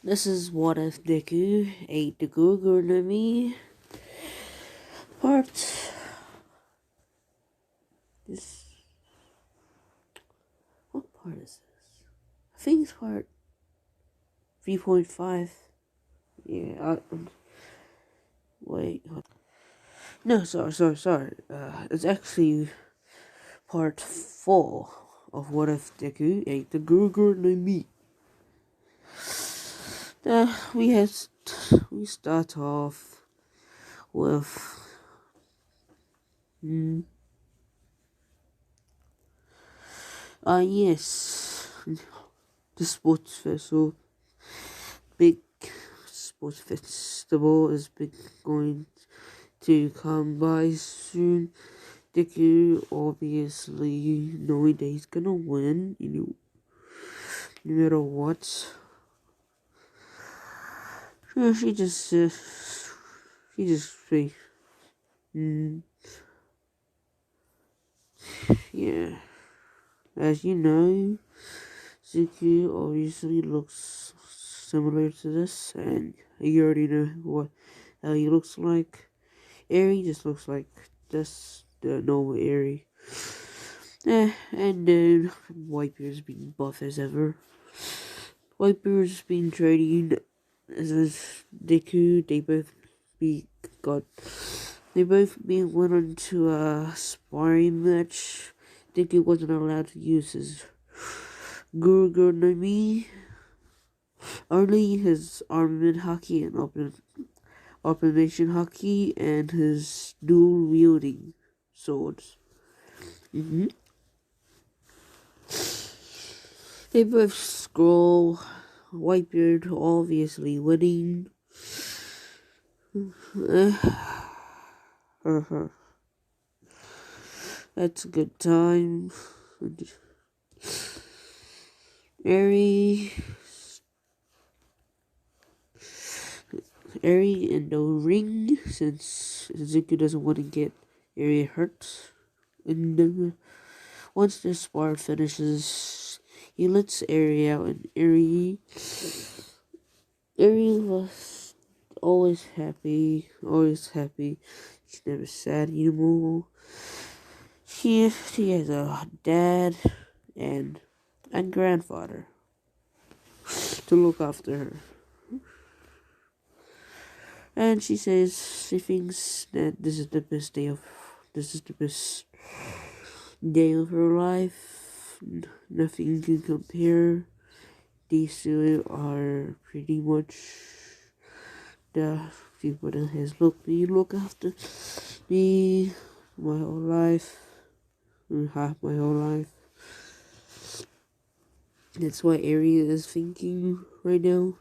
This is What If Deku ate the gura part. This. What part is this? I think it's part 3.5. Yeah, wait. No, sorry. It's actually part 4 of What If Deku ate the gura meat. We start off with yes, the sports festival, big sports festival is going to come by soon. Deku obviously knowing that he's gonna win, no matter what. She just say, yeah. As you know, Zuku obviously looks similar to this, and you already know how he looks like. Eri just looks like this, the normal Eri. And then Whitebeard's being buff as ever. Whitebeard's been training as Deku. They both went into a sparring match. Deku wasn't allowed to use his Guru no Mi, only his armament hockey and operation hockey and his dual wielding swords. They both scroll. Whitebeard obviously winning. That's a good time. Eri in the ring, since Zuko doesn't want to get Eri hurt. And once the spar finishes, he lets Eri out, and Eri was always happy. She's never sad anymore. She has a dad and grandfather to look after her. And she says she thinks that this is the best day of her life. Nothing can compare. These two are pretty much the people that has look after me my whole life, half my whole life. That's what Eri is thinking right now.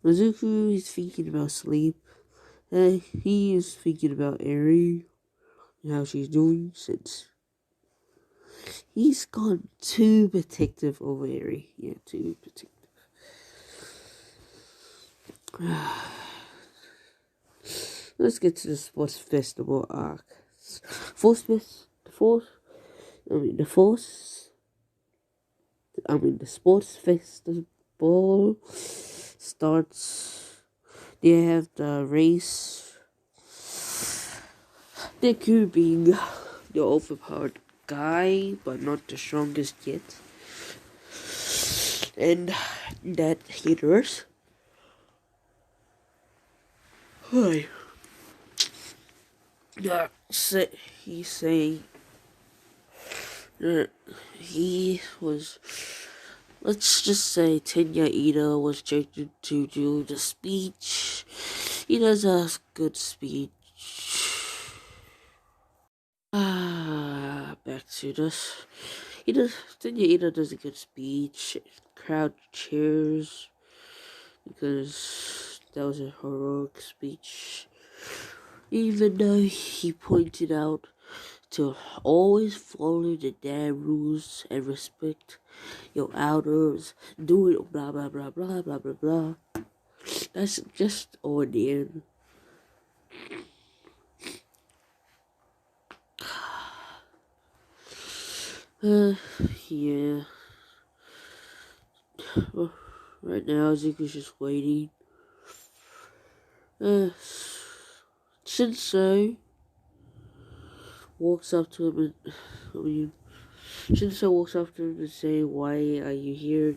Mizuku is thinking about sleep. He is thinking about Eri and how she's doing, since he's gone too protective over Eri. Yeah, too protective. Let's get to the sports festival arc. The sports festival starts. They have the race. Deku being the overpowered guy, but not the strongest yet. And that hitters. Hi. He's saying that he was. Let's just say Tenya Ida was chosen to do the speech. He does a good speech. Back to this. Tenya Ida does a good speech. Crowd cheers because that was a heroic speech. Even though he pointed out to always follow the damn rules and respect your elders, do it, blah blah blah blah blah blah blah. That's just on the end. Yeah. Right now, Zuko's just waiting. Uh, Shinso walks up to him and, Shinso walks up to him and say, "Why are you here?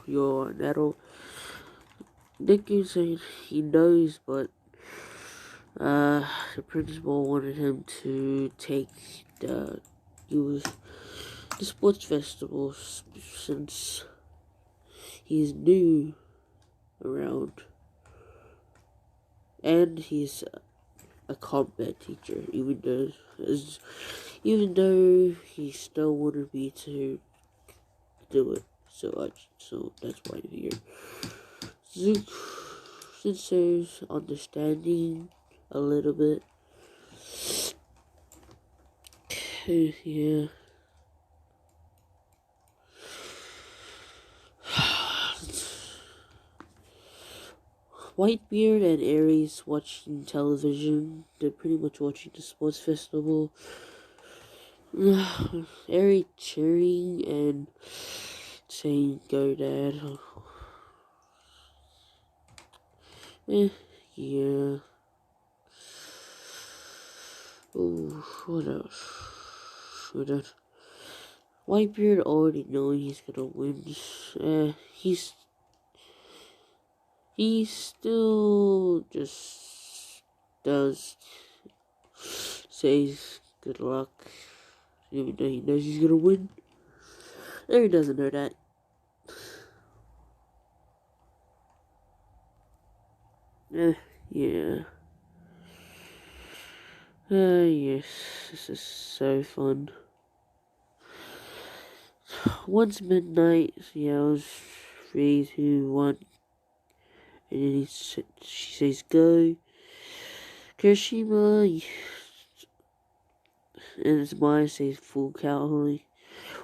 You're an adult." Deku saying he knows, but the principal wanted him to take the sports festival since he's new around, and he's a combat teacher. Even though he still wanted me to do it so that's why I'm here. Zook Sensei's understanding a little bit. Yeah. Whitebeard and Aries watching television. They're pretty much watching the sports festival. Aries cheering and saying, "Go, Dad." Yeah. Oh, what else? Whitebeard already knowing he's gonna win. He still just does says good luck, even though he knows he's gonna win. Or he doesn't know that. Yeah. Yes, this is so fun. Once midnight, yells 3, 2, 1, and then she says go. Kirishima and his mind says full calorie,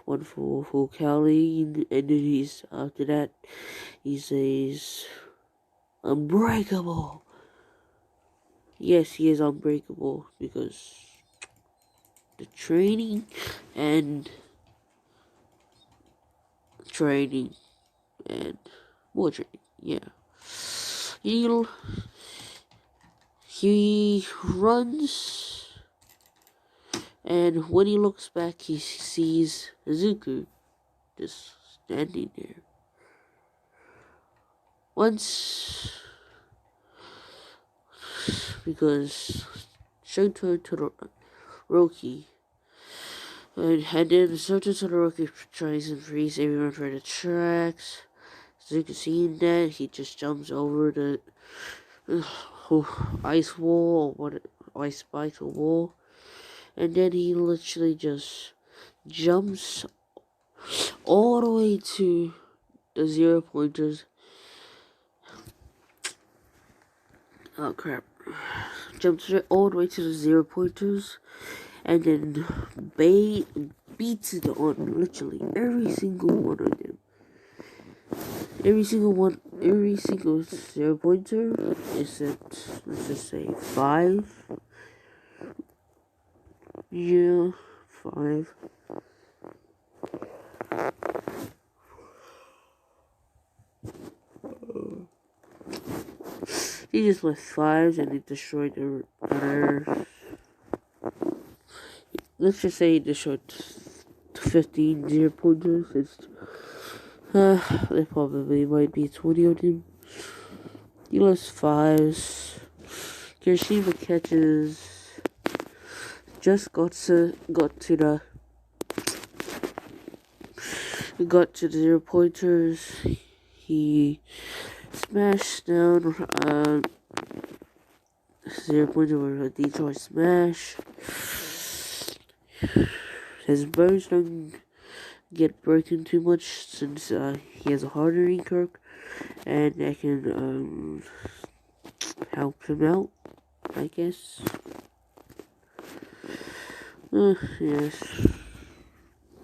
one full calorie, and then after that he says unbreakable. Yes, he is unbreakable because the training and more training. Yeah, he runs, and when he looks back, he sees Zuko just standing there. Once, because Shoto Todoroki, and then Shoto Todoroki tries and frees everyone for the tracks. Zuko seeing that, he just jumps over the ice wall, ice spike wall, and then he literally just jumps all the way to the 0 pointers. Oh crap. Jumps all the way to the 0 pointers, and then beats it on literally every single one of them. Every single 0 pointer, except, let's just say 5. Yeah, 5. He just left 5s and he destroyed the other. Let's just say he destroyed 15 0 pointers. There probably might be 20 of them. He lost 5s. Kirishima catches. Just got to the 0 pointers. He smashed down 0 pointer with a Detroit smash. His bones don't get broken too much since he has a hardening Kirk, and that can help him out, I guess. Yes,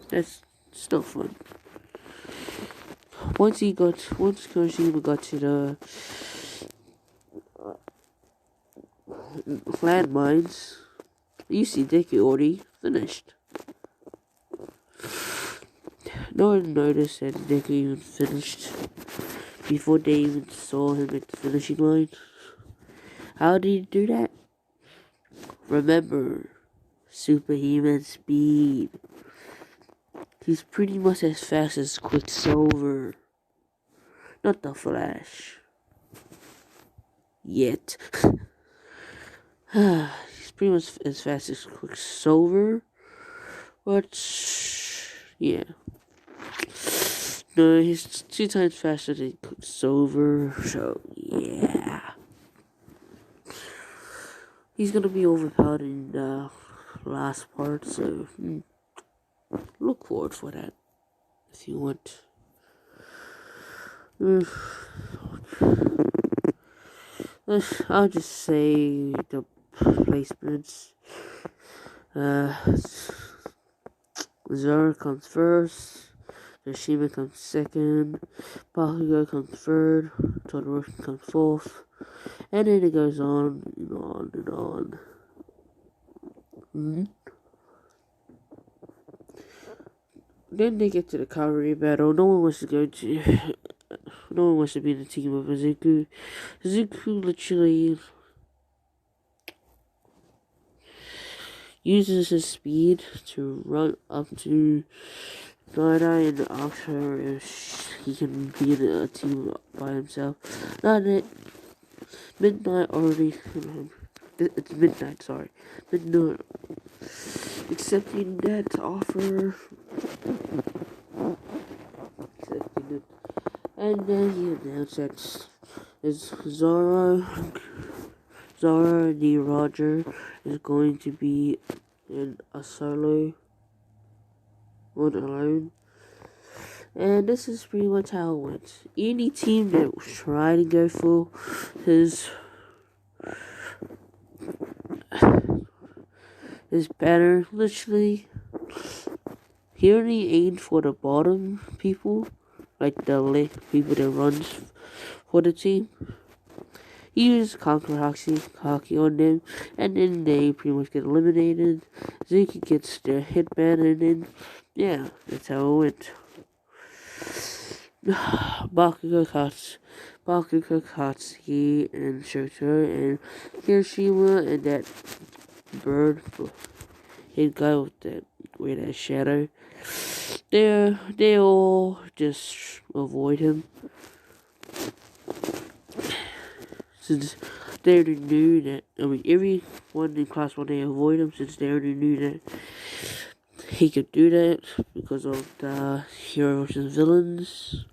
that's still fun. Once Kirishima got to the landmines, you see Deku already finished. No one noticed that Deku even finished before they even saw him at the finishing line. How did he do that? Remember, superhuman speed. He's pretty much as fast as Quicksilver. Not the Flash. Yet. He's pretty much as fast as Quicksilver. But, yeah. No, he's 2 times faster than Quicksilver. So, yeah. He's gonna be overpowered in the last part. So, look forward for that. If you want. I'll just say the placements. Zoro comes first, Yoshima comes second, Bakugo comes third, Todoroki comes fourth, and then it goes on and on and on. Then they get to the cavalry battle. No one wants to be in the team of Izuku. Izuku literally uses his speed to run up to Nine and ask her if he can be in a team by himself. Not it. Midnight already. It's midnight, sorry. Midnight accepting that offer. Accepting it. And then he announced that Zara D. Roger is going to be in a solo one alone. And this is pretty much how it went. Any team that was trying to go for his banner, literally, he only aimed for the bottom people, like the people that runs for the team. He used Conquer Hockey on them, and then they pretty much get eliminated. Zuki gets their hitman, and then, yeah, that's how it went. Bakugo, Katsuki, and Shoto, and Hiroshima, and that bird, hit guy with that shadow. They all just avoid him. Since they already knew that, everyone in Class 1, they avoid him since they already knew that he could do that because of the heroes and villains.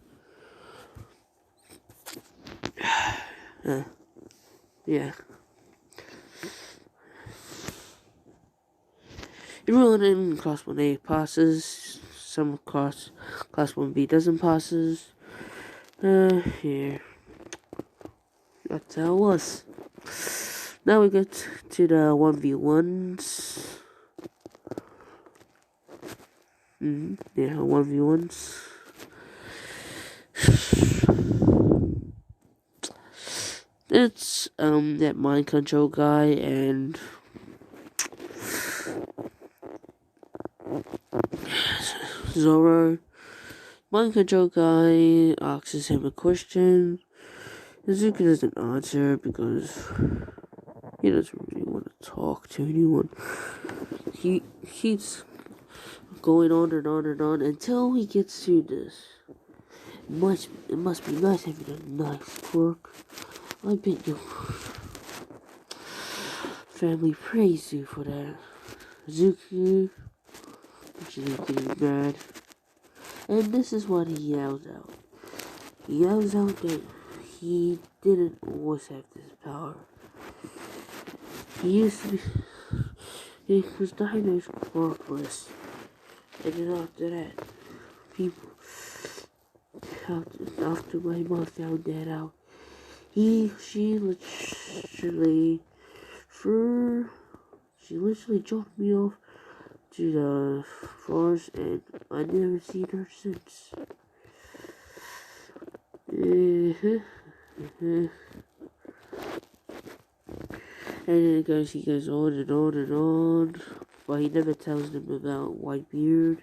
Yeah. Everyone in Class 1A passes. Some Class 1B doesn't passes. Yeah. That's how it was. Now we get to the 1v1s. Yeah, 1v1s. It's that mind control guy and Zoro. Mind control guy asks him a question. Izuku doesn't answer because he doesn't really want to talk to anyone. He keeps going on and on and on until he gets to this. It must be nice having a nice quirk. I bet your family praise you for that. Izuku actually getting mad. And this is what he yells out. He yells out that he didn't always have this power. He was diagnosed quirkless. And then after that, after my mom found that out, she literally dropped me off to the forest, and I never seen her since. And then he goes on and on and on, but he never tells them about Whitebeard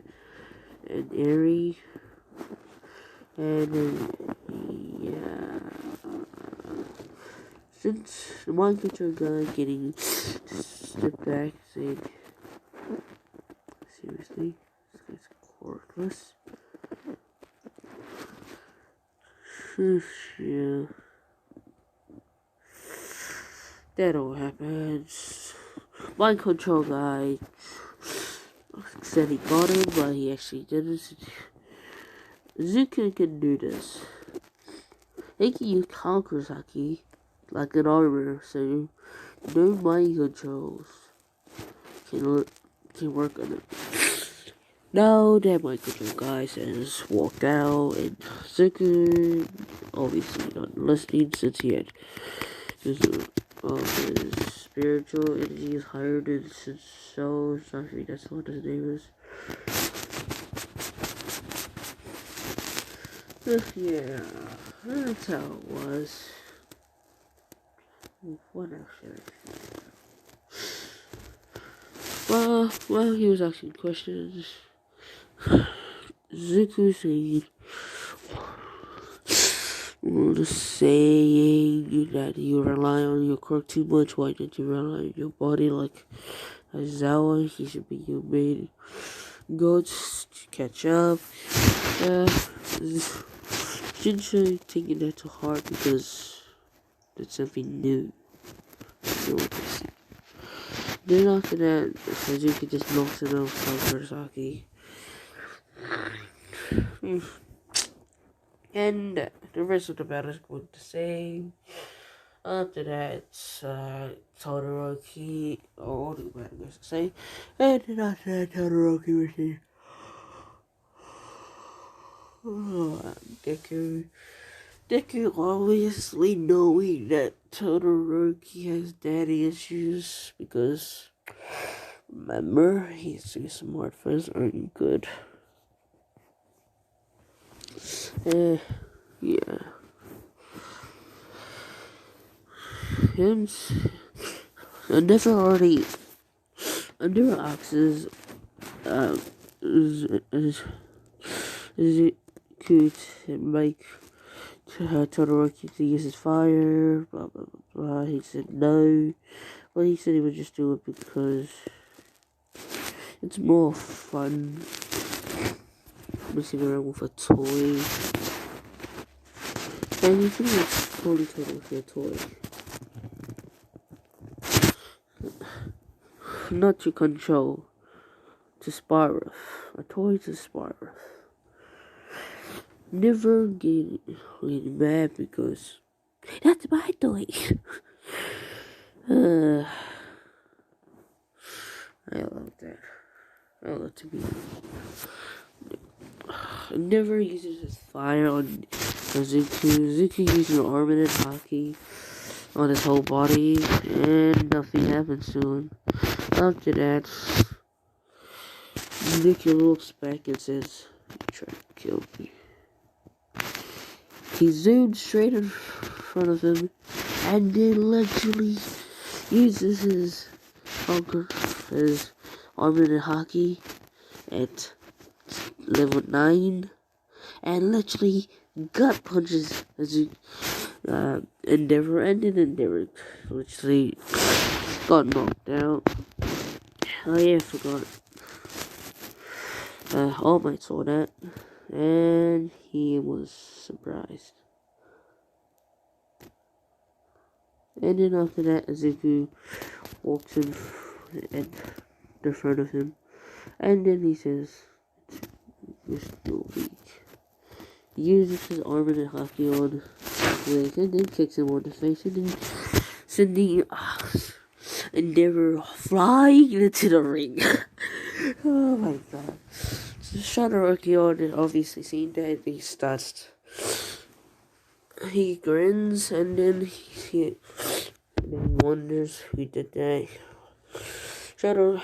and Eri. And then, yeah. Since the mind control guy getting stepped back, saying, seriously, this guy's worthless. Yeah. That all happens. Mind control guy said he got him, but he actually didn't. Zuko can do this. He can use Conqueror's Haki like an armor, so no mind controls can work on it. Now that mind control guy says walked out, and Zuko obviously not listening since he had his spiritual energy is higher than his soul. Sorry, that's what his name is. Yeah, that's how it was. What else should I say? Well, he was asking questions. Zuko saying, saying that you rely on your quirk too much. Why don't you rely on your body like Aizawa? He should be your main goats to catch up. Shinsei taking that to heart because it's something new. Then after that, Suzuki just knocks it off Kurosaki. And the rest of the battle is going the same. After that, Todoroki, all the battle is the same. And then after that, Todoroki received Deku obviously knowing that Todoroki has daddy issues because remember his two smart friends aren't good. Yeah. I never axes is it cute and make Todoroki to use his fire, blah blah blah blah. He said no. Well, he said he would just do it because it's more fun messing around with a toy. And you think it's totally a toy. Not to control, to spar with. A toy to spar with. Never getting mad because that's my toy. I love that. I love to be. Never uses his fire on Zuko. Zuko uses an armament Haki on his whole body, and nothing happens to him. After that, Zuko looks back and says, "You tried to kill me." He zoomed straight in front of him, and then literally uses his armament Haki at level 9 and literally gut punches Endeavor, and then Endeavor literally got knocked out. Oh yeah, I forgot. All Might saw that and he was surprised. And then after that, Zuko walks in front of him, and then he says, "You're still weak." He uses his armor and Haki on Blake, and then kicks him on the face, and then sending Endeavor flying into the ring. Oh my god. So Todoroki obviously seeing that, he starts. He grins, and then he wonders who did that. Shadow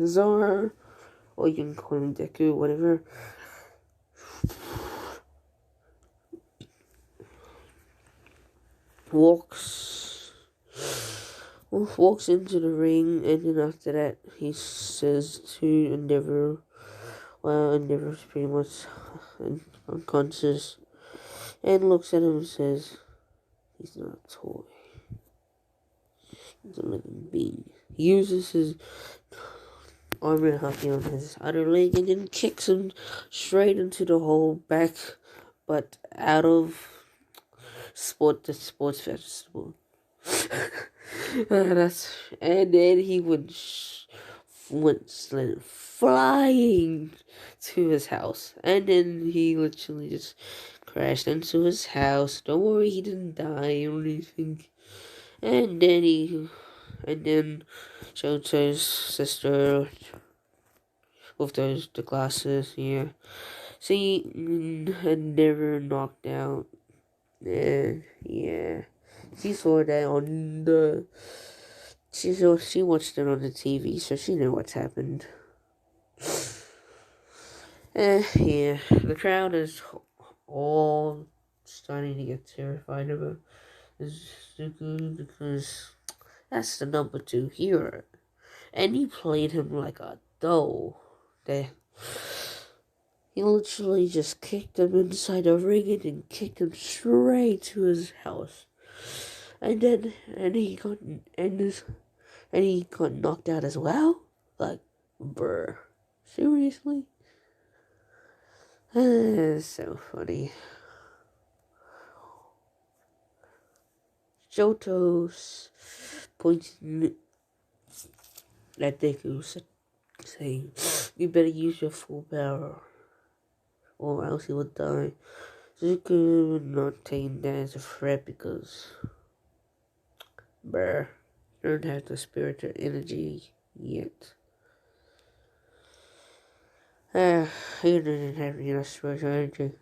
Zora, or you can call him Deku, whatever. Walks into the ring, and then after that, he says to Endeavor, well, Endeavor's pretty much unconscious, and looks at him and says, He's not a toy. He's a living being. He uses his arm and hockey on his other leg and then kicks him straight into the hole back, but out of the sports festival. And then he went flying to his house, and then he literally just crashed into his house. Don't worry, he didn't die or anything. And then Shoto's sister with the glasses here, had never knocked out. And yeah, she saw that on the. She watched it on the TV, so she knew what's happened. Yeah, the crowd is all starting to get terrified about Zuko because that's the number 2 hero, and he played him like a doll. He literally just kicked him inside the ring and then kicked him straight to his house, and he got knocked out as well. Like, bruh, seriously? It's so funny. Shoto's pointing at Deku, saying, "You better use your full power, or else he will die." Zuko would not take that as a threat because, bruh, you don't have the spiritual energy yet. He didn't have enough spiritual energy.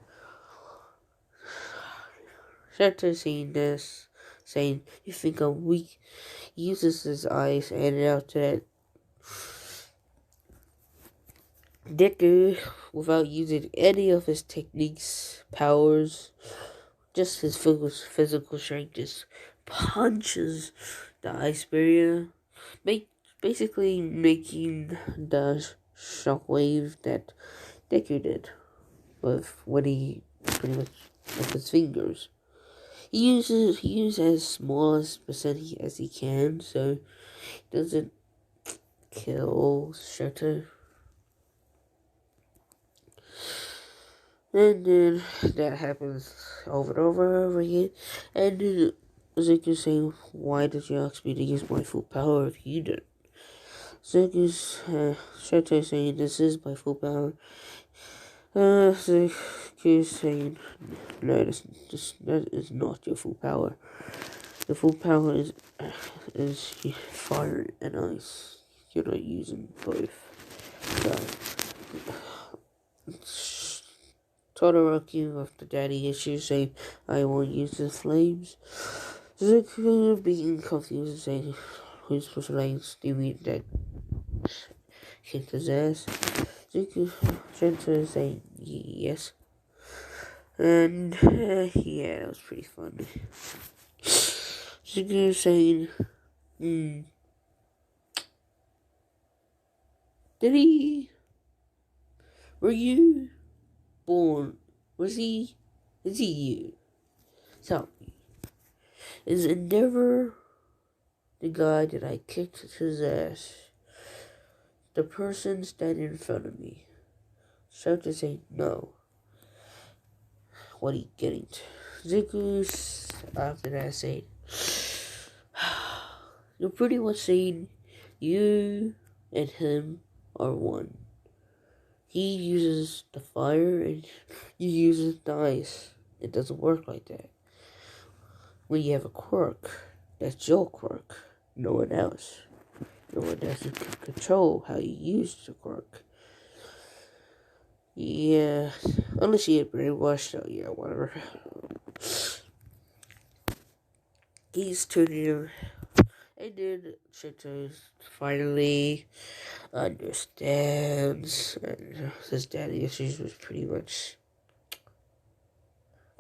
Shatter seeing this, saying, "You think I'm weak?" He uses his eyes and after that, Deku, without using any of his techniques, powers, just his physical strength, just punches the ice barrier, basically making the shockwave that Deku did with his fingers. He uses as small as percent as he can, so he doesn't kill Shatter. And then that happens over and over again. And then Zuko's saying, "Why did you ask me to use my full power if you didn't?" Zuko's Shatter saying, "This is my full power." Zuko's saying, "No, that is not your full power. The full power is fire and ice. You're not using both." So, Todoroki with the daddy issues saying, "I won't use the flames." Zuko being confused and saying, "Who's the flames? Do you mean that kicked his ass?" Zuko Shanta saying, "Yes." And yeah, that was pretty fun. Zuko saying, "Did he? Were you born? Is he you? Tell me. Is Endeavor the guy that I kicked his ass? The person standing in front of me?" Shouted saying, "No." What are you getting to? Zuko's after that saying, "You're pretty much saying you and him are one. He uses the fire and you use the ice. It doesn't work like that. When you have a quirk, that's your quirk. No one else. No one else can control how you use the quirk." Yeah, unless you get brainwashed, so yeah, whatever. He's turning him, and then Shinto finally understands, and his daddy issues was pretty much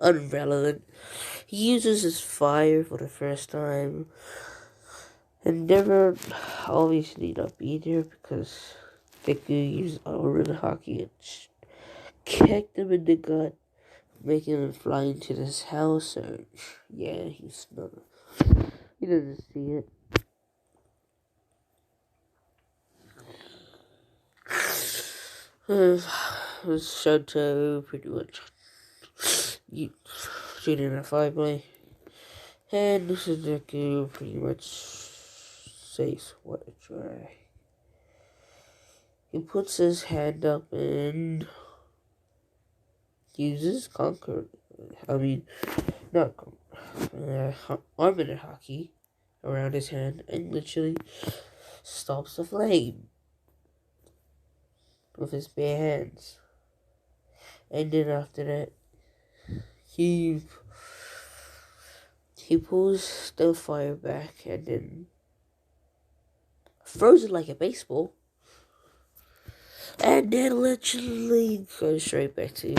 irrelevant. He uses his fire for the first time, and never obviously not be there because Deku used Auron hockey and kicked him in the gut making him fly into this house, and yeah, he doesn't see it. Shoto pretty much shooting a five-way, and this is deku pretty much says what a try. He puts his hand up and uses not armament hockey around his hand and literally stops the flame with his bare hands. And then after that, he pulls the fire back and then throws it like a baseball. And then literally goes straight back to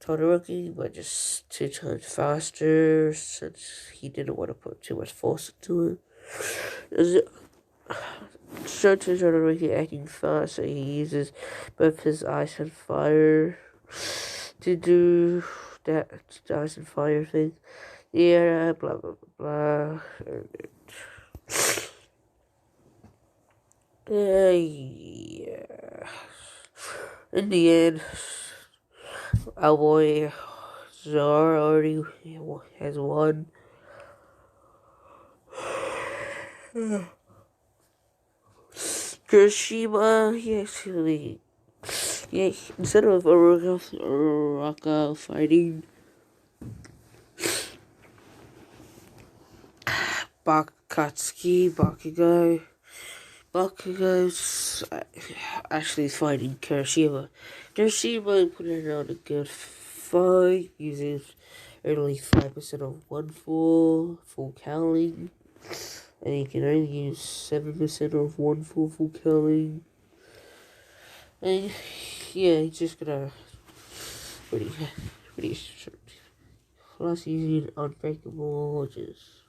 Todoroki, but just 2 times faster since he didn't want to put too much force into it. So to Todoroki acting fast, so he uses both his ice and fire to do that ice and fire thing. Yeah, blah blah blah. Yeah. In the end, our boy Zar already has won. Kirishima, instead of Uraka fighting Bakugo's actually fighting Kirishima. Kirishima putting on a good fight, using only 5% of one full cowling, and he can only use 7% of one full cowling. And yeah, he's just gonna pretty short. Plus using Unbreakable, which is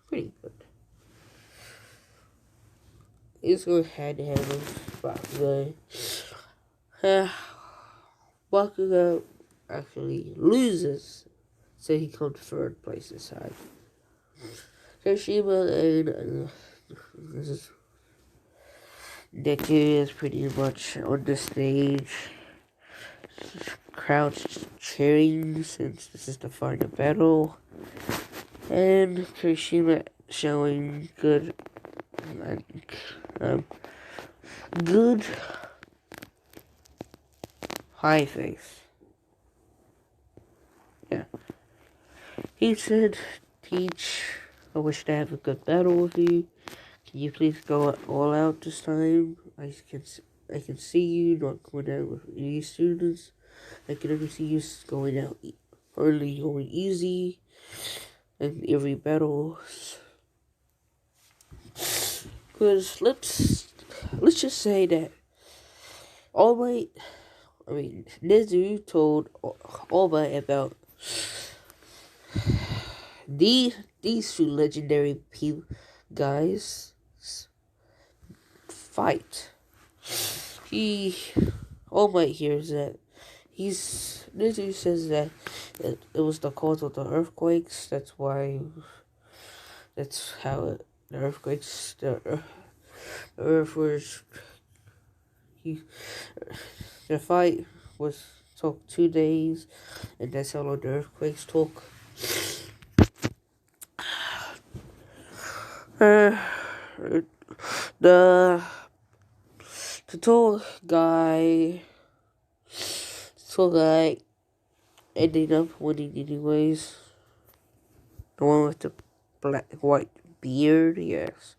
pretty good. He's going hand to hand with Bakugo. Bakugo actually loses, so he comes third place this time. Kirishima and deku is pretty much on the stage, crowd cheering since this is the final battle, and Kirishima showing good high face. Yeah. He said, "Teach, I wish to have a good battle with you. Can you please go all out this time? I can see you not going out with any students. I can only see you going out only going easy in every battle. Because let's just say that Nezu told All Might about these two legendary guys fight. All Might hears that. Nezu says that it was the cause of the earthquakes. That's how the earthquakes, the earth was. The fight took 2 days, and that's how long the earthquakes took. The tall guy ended up winning anyways. The one with the white beard, yes.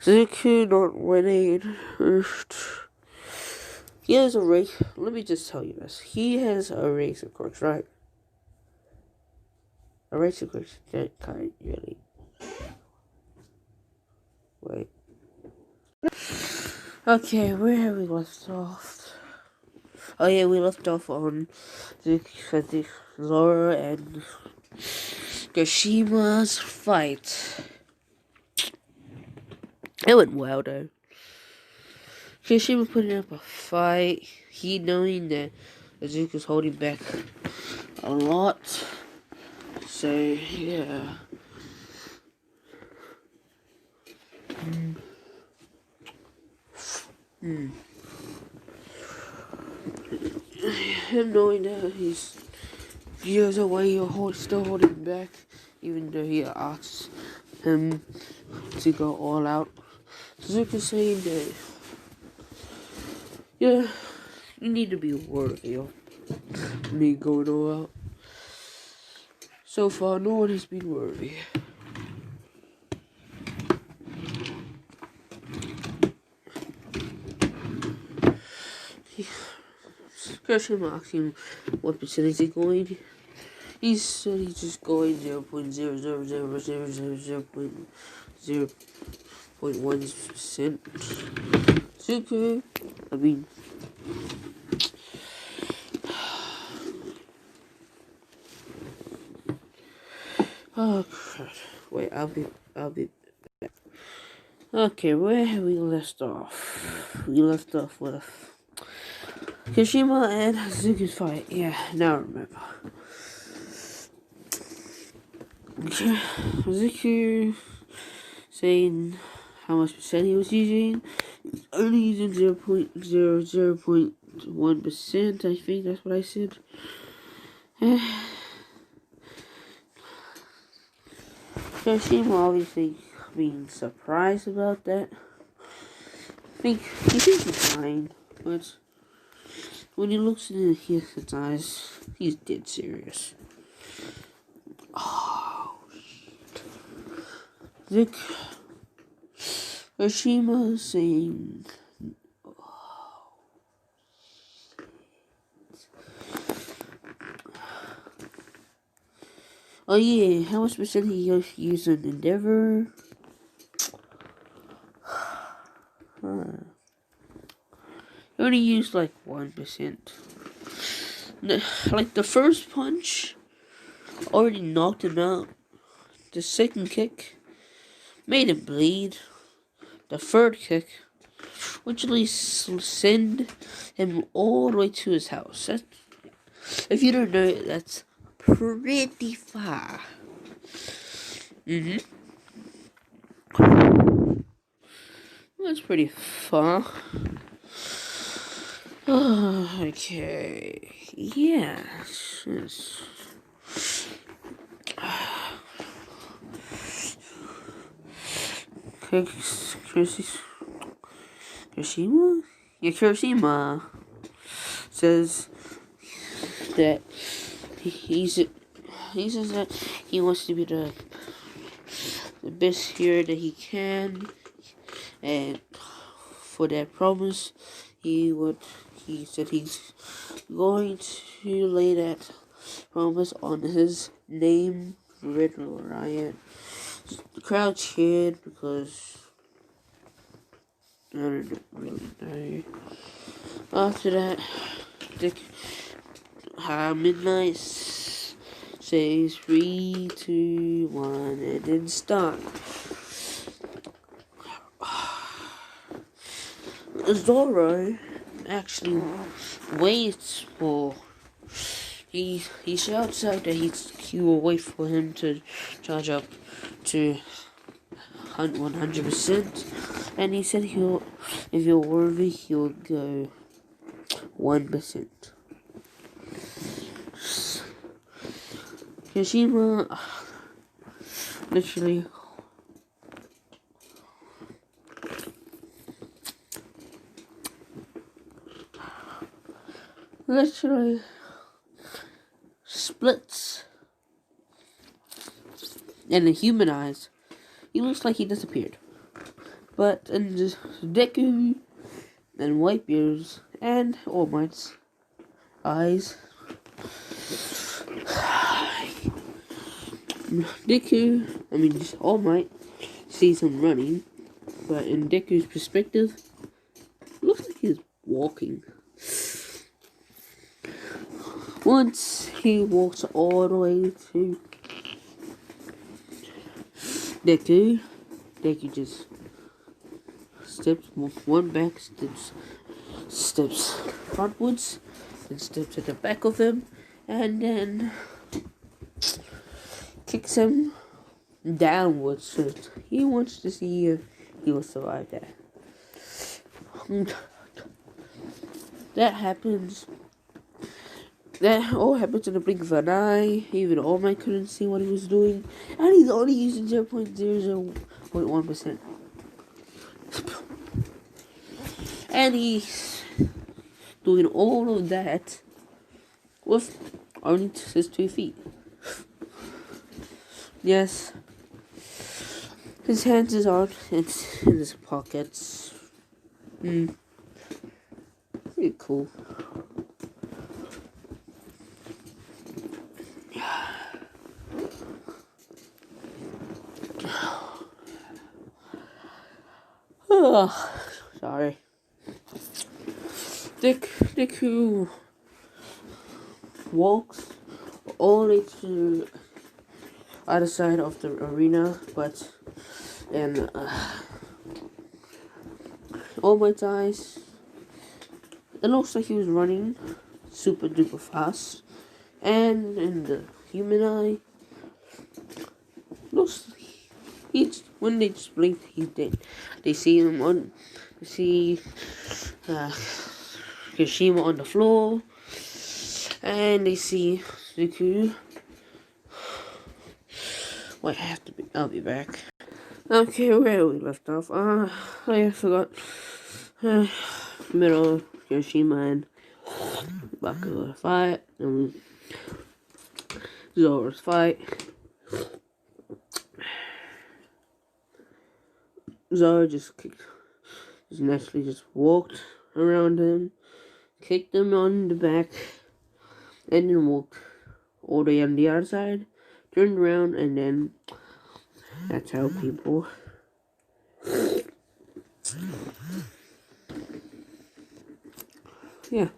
Zuku not winning. He has a race. Let me just tell you this. He has a racer course, right? A racer course that kind really. Wait. Okay, where have we left off? Oh yeah, we left off on Zora and Gashima's fight. It went well though. Kishima putting up a fight. He knowing that Azuka's holding back a lot. So, yeah. Him knowing that he's years away, you're still holding back, even though he asks him to go all out. Suzuka's saying that, yeah, you need to be worthy of me going all out. So far, no one has been worthy. Kirshima asked him what percentage he's going. He said he's just going 0.00000.0.1%. Suku, I mean, oh crap. Wait, I'll be back. Okay, where have we left off? We left off with Kashima and Hazuki's fight. Yeah, now I remember. Okay, Hazuki saying how much percent he was using. Only using 0.1%, I think that's what I said. Kashima obviously being surprised about that. He thinks it's fine, but when he looks in his eyes, he's dead serious. Oh, shit. Kashima saying, oh yeah, how much percent he used on Endeavor? He only used like 1%. Like the first punch already knocked him out. The second kick made him bleed. The third kick would at least send him all the way to his house. If you don't know, that's pretty far. That's pretty far. Okay. Yeah. Kirishima? Yeah, Kirishima says that he says that he wants to be the best hero that he can, and for that promise, he said he's going to lay that promise on his name, Red Riot. The crowd cheered because I don't really know. After that, Midnight says 3, 2, 1, and then start. Zoro actually waits for. He shouts out that he will wait for him to charge up to 100%, and he said if you're worthy, he'll go 1%. Kashima literally splits, and in human eyes, he looks like he disappeared. But in the Deku and Whitebeard's and All Might's eyes, All Might sees him running, but in Deku's perspective, it looks like he's walking. Once he walks all the way to Deku just steps one back, steps frontwards, and steps at the back of him and then kicks him downwards. So he wants to see if he will survive that. That happens. That all happens in the blink of an eye. Even All Might couldn't see what he was doing. And he's only using 0.001%. And he's doing all of that with only his 2 feet. Yes. His hands is out. It's in his pockets. Pretty cool. Oh, sorry. Deku walks all the way to other side of the arena, but then All Might's eyes. It looks like he was running super duper fast, and in the human eye, looks like when they just blink, he's dead. They see Kashima on the floor, and they see Deku. Wait, I'll be back. Okay, where we left off? I forgot. Middle Kashima and Bakugo fight, and Zoro's fight. Zoro just naturally just walked around him, kicked him on the back, and then walked all the way on the other side, turned around, and then that's how people yeah.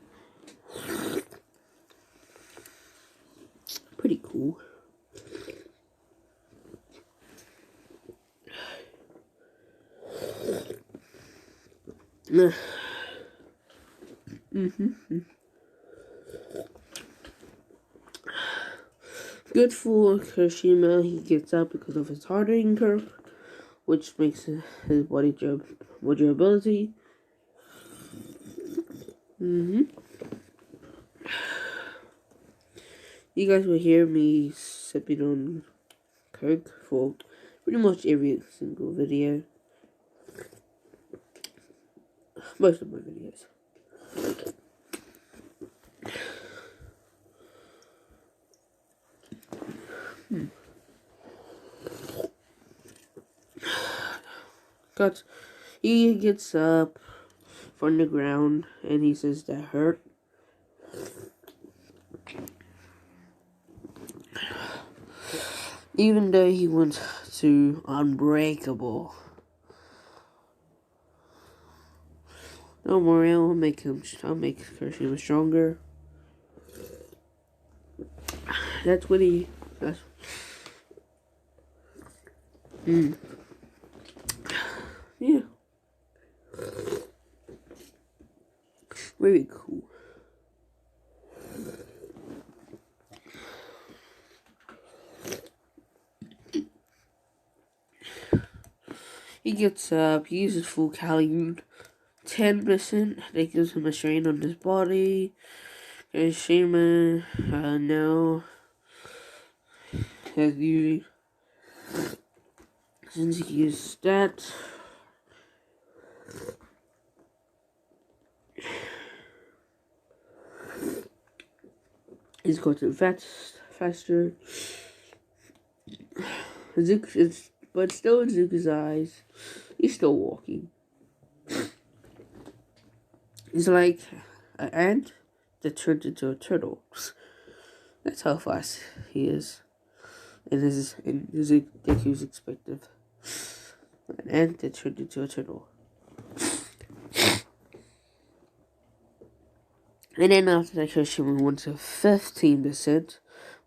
Pretty cool. Good for Kirishima, he gets up because of his hardening curve, which makes his body more durability. You guys will hear me sipping on Coke for pretty much every single video. Most of my videos. But he gets up from the ground and he says that hurt. Even though he went to unbreakable. Don't worry, I'll make Kirishima stronger. That's what he. Yeah. Very cool. He gets up, he uses full Kali 10%. That gives him a strain on his body. Kirishima now has used, since he used that, he's gotten faster. But still in Zuko's eyes, he's still walking. He's like an ant that turned into a turtle. That's how fast he is. In Deku's perspective. An ant that turned into a turtle. And then after that, Kirishima went to 15%,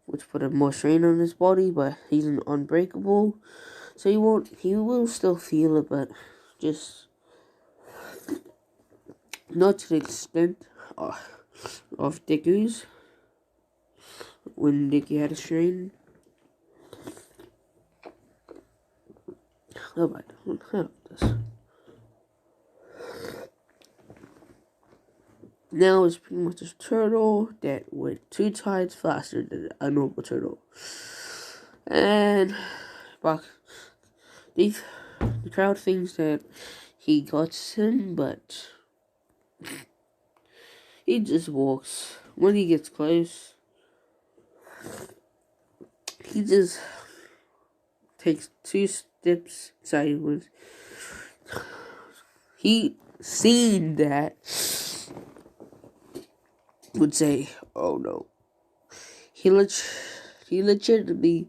which put a more strain on his body, but he's unbreakable. So he will still feel it, but just not to the extent of Deku's when Deku had a strain. Oh my, how this? Now it's pretty much a turtle that went 2 times faster than a normal turtle. And the crowd thinks that he got him, but he just walks. When he gets close, he just takes 2 steps sideways. He seen that would say, "Oh no." He legitimately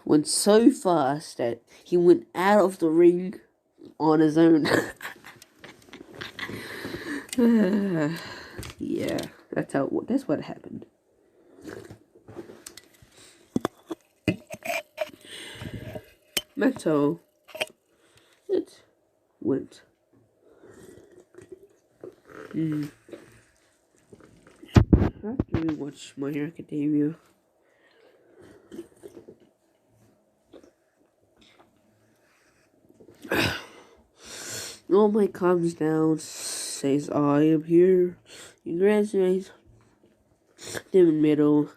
went so fast that he went out of the ring on his own. Yeah, that's what happened. That's it went. After we watch My Hero Academia, All Might comes down, says, "I am here." He grabs me in the middle.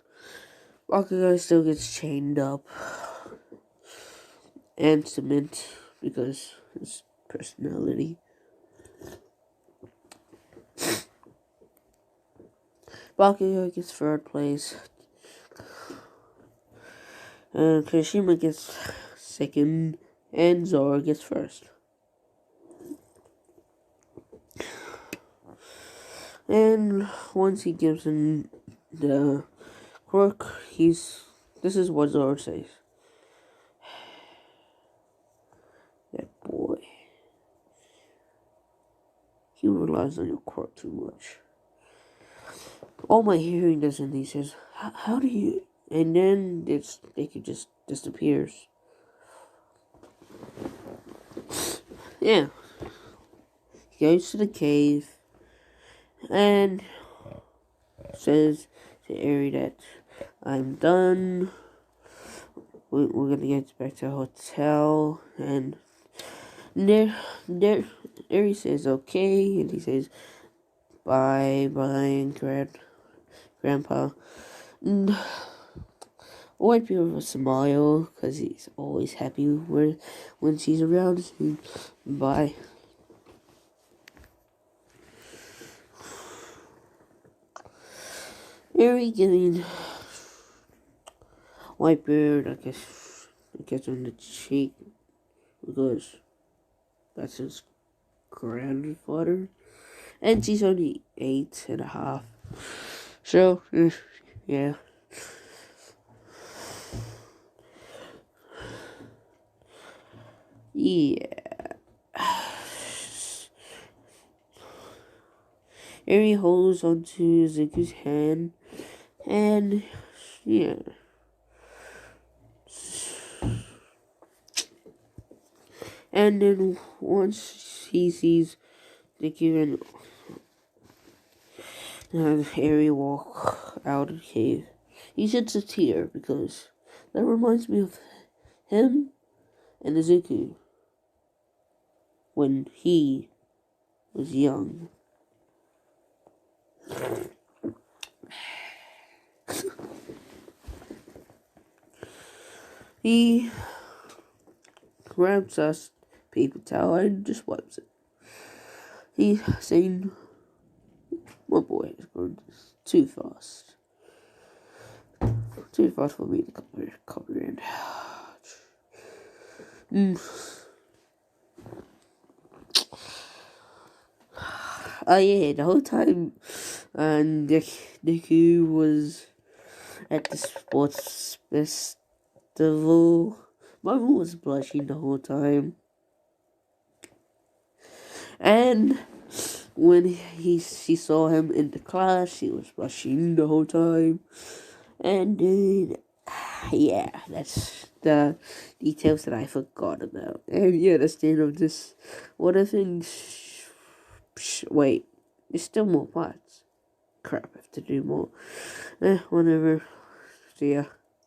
Bakugo still gets chained up and cement because his personality. Bakugo gets 3rd place. And Kirishima gets 2nd. And Zoro gets 1st. And once he gives him the quirk, this is what Zoro says. That boy, he relies on your quirk too much. All my hearing doesn't. He says, how do you? And then Deku just disappears. Yeah. He goes to the cave and says to Eri that I'm done. We're gonna get back to the hotel, and there Eri says okay, and he says bye, Grandpa. White people with a smile because he's always happy when she's around. So, bye. Eri giving Whitebeard, I guess on the cheek because that's his grandfather, and she's only 8.5. So, yeah. Yeah. Eri holds onto Zuko's hand, and yeah. And then once he sees Zuko and Eri walk out of the cave, he sheds a tear because that reminds me of him and Zuko when he was young. He grabs us paper towel and just wipes it. He's saying, "My boy is going too fast. Too fast for me to comprehend." Oh yeah, the whole time Deku was at the sports festival, my mom was blushing the whole time. And when she saw him in the class, she was blushing the whole time. And then, yeah, that's the details that I forgot about. And yeah, that's the end of this. What I think. Wait. There's still more parts. Crap, I have to do more. Whatever. See ya.